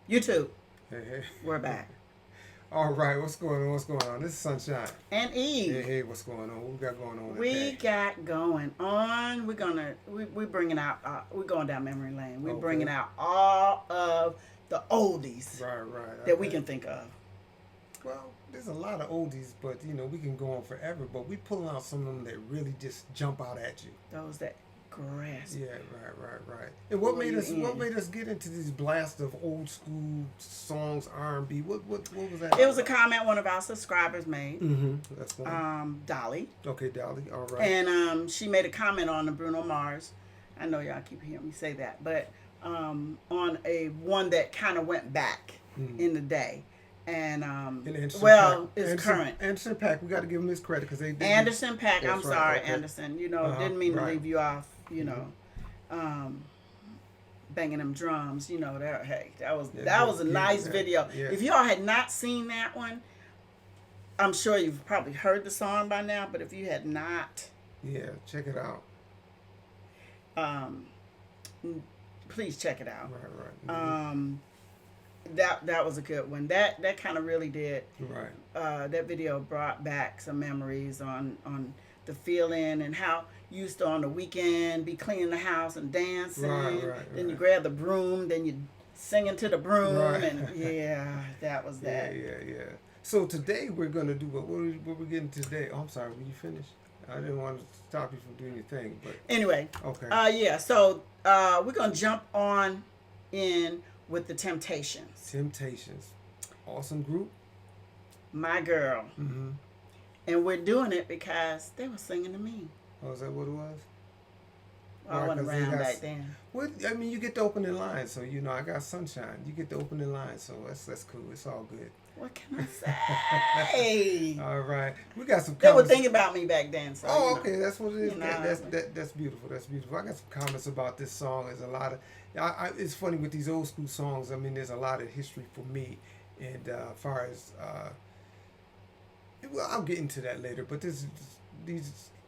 YouTube, Hey, hey. we're back. All right, what's going on? What's going on? This is Sunshine. And Eve. Hey, hey, what's going on? What we got going on We today? got going on. We're bringing out. We're going down memory lane. We're Okay. bringing out all of the oldies Right. that we can think of. Well, there's a lot of oldies, but we can go on forever. But we pulling out some of them that really just jump out at you. Those that grasp. Yeah, right. And what Pull made you us? What in. made us get into these blasts of old school songs, R&B? What was that? It was a comment one of our subscribers made. Mm-hmm. That's one. Dolly, Okay, Dolly. All right. and she made a comment on the Bruno Mars. I know y'all keep hearing me say that, but on a one that kind of went back in the day. And Anderson well, Paak. it's current. Anderson Paak, we got to give him his credit because they did. Anderson Paak, I'm That's right, sorry, okay. Anderson. Didn't mean to right. leave you off. Banging them drums. That was a nice video. Yeah. If y'all had not seen that one, I'm sure you've probably heard the song by now. But if you had not, Yeah, check it out. please check it out. Right. That was a good one. That kind of really did. Right. That video brought back some memories on the feeling and how you used to on the weekend be cleaning the house and dancing. Right. Then you grab the broom, then you singing to the broom, Right. and yeah, that was that. Yeah. So today we're gonna do what we getting today? Oh, I'm sorry. Were you finished? I didn't want to stop you from doing your thing, but Anyway, okay. yeah. So we're gonna jump on in with the Temptations, Temptations, awesome group. My Girl, Mm-hmm. and we're doing it because they were singing to me. Oh, is that what it was? I Right, wasn't 'cause they around got back then. Well, I mean, you get the opening line, so I got Sunshine. You get the opening line, so that's cool. It's all good. What can I say? All right, we got some. They were comments. thinking about me back then. So, Oh, okay, that's what it is. You know. That's beautiful. That's beautiful. I got some comments about this song. There's a lot of. It's funny with these old school songs. I mean, there's a lot of history for me, and as far as well, I'll get into that later. But these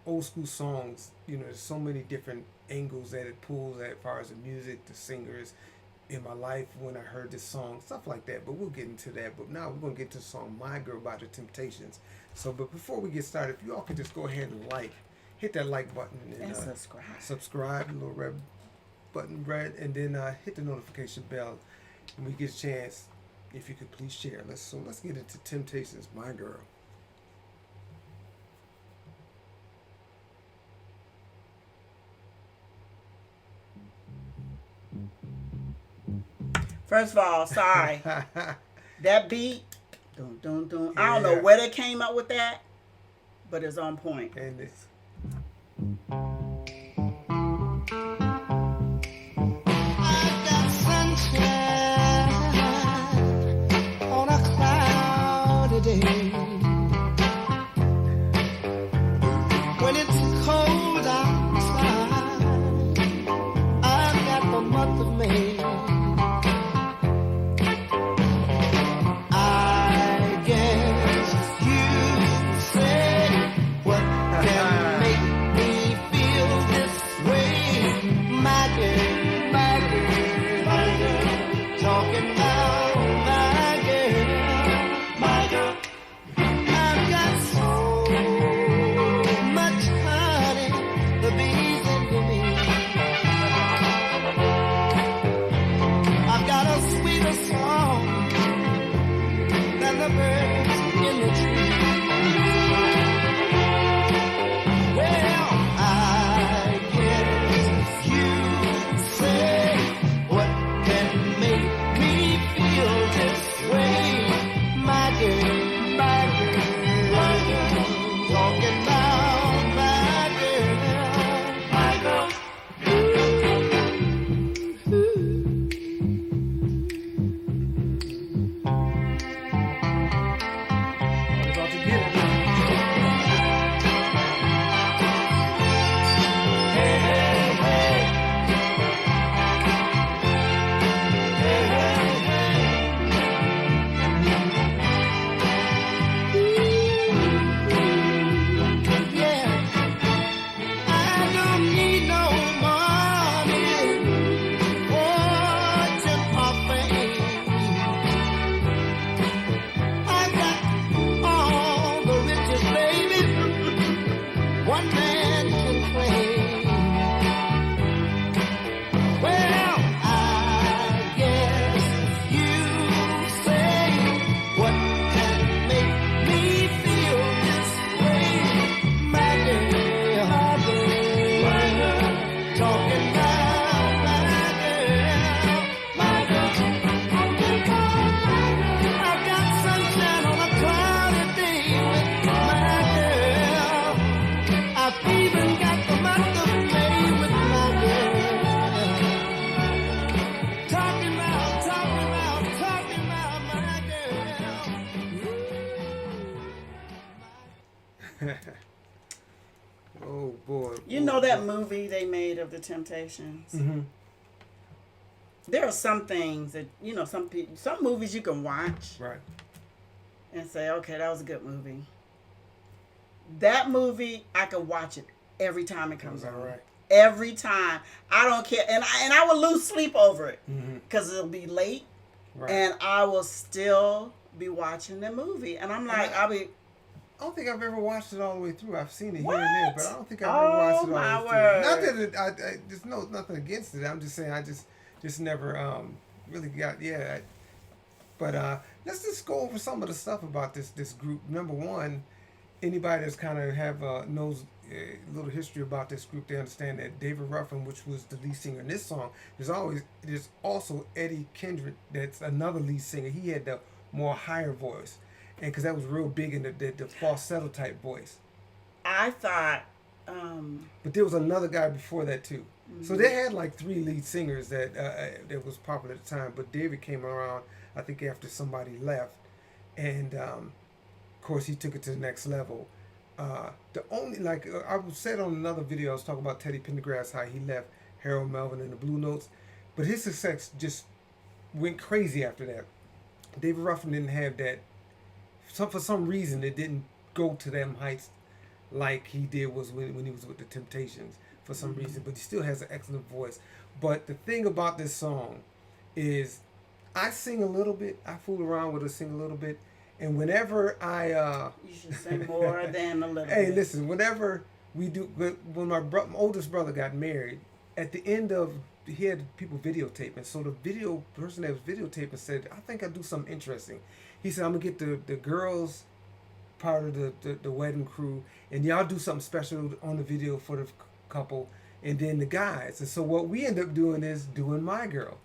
old school songs, there's so many different angles that it pulls as far as the music, the singers. In my life when I heard this song, stuff like that, but we'll get into that. But now we're going to get to the song My Girl by the Temptations. So, but before we get started, if you all could just go ahead and hit that like button and subscribe. Subscribe, the little red button red, and then hit the notification bell. And we get a chance, if you could please share. Let's get into Temptations, My Girl. First of all, sorry. That beat, dun, dun, dun. I don't know Yeah. where they came up with that, but it's on point. And it's I've got sunshine on a cloudy day. When it's cold outside, I've got the month of May. I guess you say, what can Oh boy. You know that movie they made of the Temptations? Mm-hmm. There are some things that, some movies you can watch Right. and say, okay, that was a good movie. That movie, I could watch it every time it comes on. Right. Every time. I don't care. And I will lose sleep over it because it'll be late. Right. And I will still be watching the movie. And I'm like, I don't think I've ever watched it all the way through. I've seen it What? here and there, but I don't think I've ever watched it all my the way word. through. Not that there's nothing against it. I'm just saying I just never really got But let's just go over some of the stuff about this group. Number one, anybody that's kind of knows a little history about this group, they understand that David Ruffin, which was the lead singer in this song, there's also Eddie Kendrick, that's another lead singer. He had the more higher voice, and because that was real big in the falsetto type voice. I thought. But there was another guy before that too. Mm-hmm. So they had like 3 lead singers that was popular at the time. But David came around, I think, after somebody left, and of course he took it to the next level. The only I said on another video, I was talking about Teddy Pendergrass, how he left Harold Melvin and the Blue Notes, but his success just went crazy after that. David Ruffin didn't have that. For some reason, it didn't go to them heights like he did when he was with the Temptations for some reason. But he still has an excellent voice. But the thing about this song is, I sing a little bit. I fool around with it, sing a little bit. And whenever you should sing more than a little bit. Hey, listen, whenever we do, when my oldest brother got married, at the end of, he had people videotaping. So the person that was videotaping said, I think I'll do something interesting. He said, I'm going to get the girls part of the wedding crew, and y'all do something special on the video for the couple, and then the guys. And so what we end up doing is doing My Girl,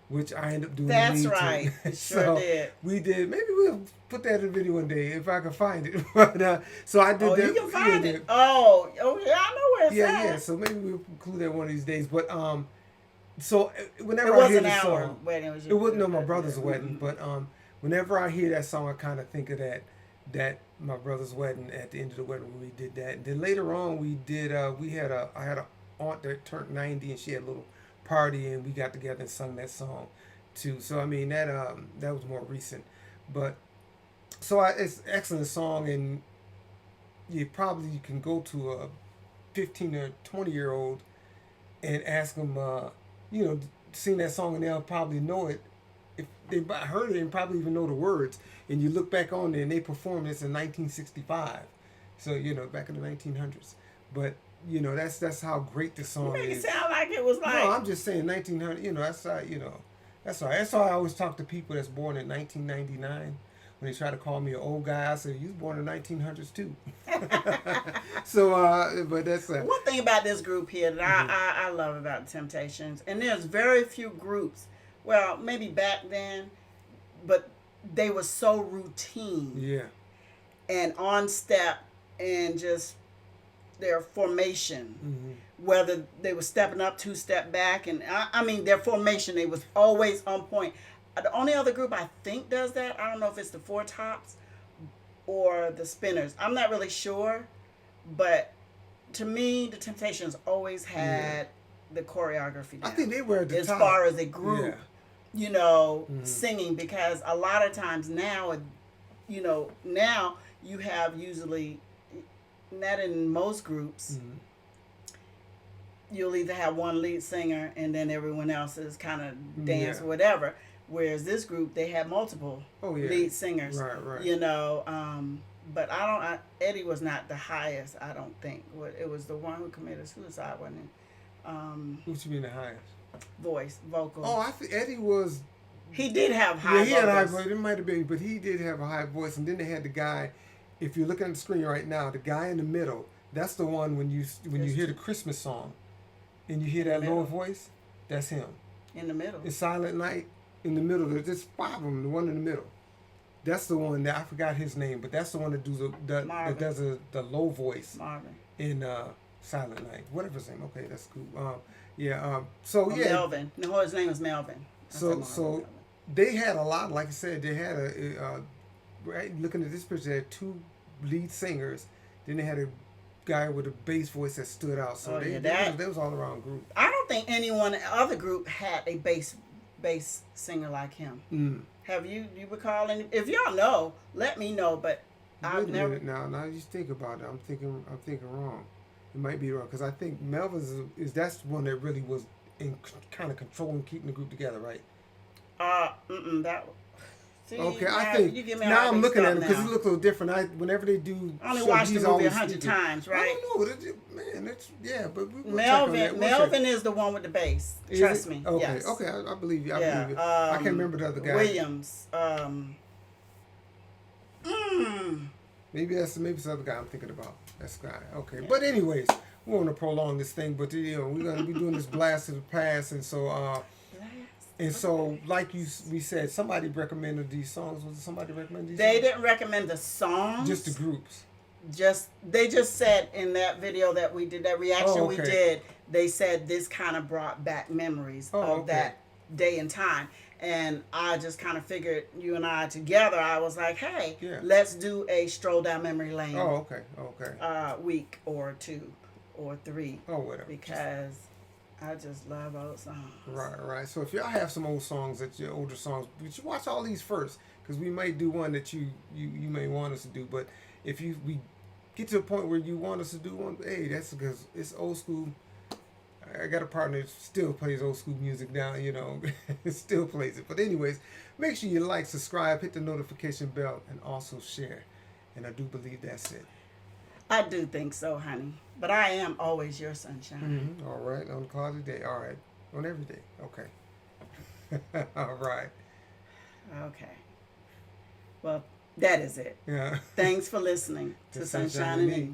which I end up doing. That's right. Sure so did. We did. Maybe we'll put that in a video one day if I can find it. But so I did that. You can find it. Oh, yeah, I know where it's at. Yeah. So maybe we'll include that one of these days. But so whenever it I hear wasn't the our song, wedding. it wasn't my brother's wedding. But whenever I hear that song, I kind of think of that my brother's wedding, at the end of the wedding when we did that. And then later on we did I had an aunt that turned 90, and she had a little party, and we got together and sung that song too. So I mean that was more recent. But so it's an excellent song, and you can go to a 15 or 20-year-old and ask them sing that song, and they'll probably know it. If they heard it and probably even know the words, and you look back on there and they performed this in 1965, so back in the 1900s. But that's how great the song You make is. it sound like it was like. No, I'm just saying 1900. That's how that's all right. That's why I always talk to people that's born in 1999. When they try to call me an old guy, I say, you was born in the 1900s too. So, but that's one thing about this group here that I love about the Temptations, and there's very few groups. Well, maybe back then, but they were so routine. Yeah. And on step, and just their formation, whether they were stepping up, 2-step back, and I mean their formation, they was always on point. The only other group I think does that, I don't know if it's the Four Tops or the Spinners. I'm not really sure, but to me, the Temptations always had the choreography down. I think they were at the as top. far as a group, singing, because a lot of times now, now you have usually, not in most groups, you'll either have one lead singer and then everyone else is kind of dance or whatever. Whereas this group, they had multiple lead singers. Right. But Eddie was not the highest, I don't think. It was the one who committed suicide, wasn't it? What you mean the highest? Vocal. Oh, I think Eddie was. He did have high he had a high vocals. voice. It might have been, but he did have a high voice. And then they had the guy. If you're looking at the screen right now, the guy in the middle. That's the one when you hear the Christmas song, and you hear that lower voice. That's him. In the middle. It's Silent Night. In the middle, there's just 5 of them. The one in the middle, that's the one that I forgot his name, but that's the one that does the low voice. Marvin. In Silent Night, whatever his name. Okay, that's cool. Melvin. No, his name was Melvin. So they had a lot. Like I said, they had right. Looking at this picture, they had 2 lead singers. Then they had a guy with a bass voice that stood out. So Oh, they, yeah, they was all around group. I don't think anyone other group had a bass singer like him. Mm. Have you recall any? If y'all know, let me know. But Wait I've a never. minute now. Now you just think about it. I'm thinking wrong. It might be wrong because I think Melvin's is that's one that really was in kind of controlling, keeping the group together, right? That. See, Okay, now, I think you give me now I'm looking at him because now. he looks a little different. Whenever they do, I only shows, watched the he's movie always 100 either- times, right? I don't know, man. That's yeah, but we'll check on Melvin, that. We'll Melvin check. is the one with the bass. Is Trust it? me. Okay, Yes. okay, I believe you. I Yeah. believe you. I can't remember the other guy. Williams. Maybe it's the other guy I'm thinking about. That's the guy. Okay, but anyways, we want to prolong this thing, but we're gonna be doing this blast of the past, and so. And so, like we said, somebody recommended these songs. Was it somebody recommended these songs? They didn't recommend the songs. Just the groups. They just said in that video that we did, that reaction we okay. did, they said this kind of brought back memories of okay. that day and time. And I just kind of figured, you and I together, I was like, hey, let's do a stroll down memory lane. Oh, okay. Week or 2 or 3. Oh, whatever. Because I just love old songs. Right. So if y'all have some old songs, older songs, you should watch all these first, because we might do one that you may want us to do. But if we get to a point where you want us to do one, hey, that's because it's old school. I got a partner that still plays old school music now, still plays it. But anyways, make sure you like, subscribe, hit the notification bell, and also share. And I do believe that's it. I do think so, honey. But I am always your sunshine. Mm-hmm. All right. On a cloudy day. All right. On every day. Okay. All right. Okay. Well, that is it. Yeah. Thanks for listening to Sunshine and Me.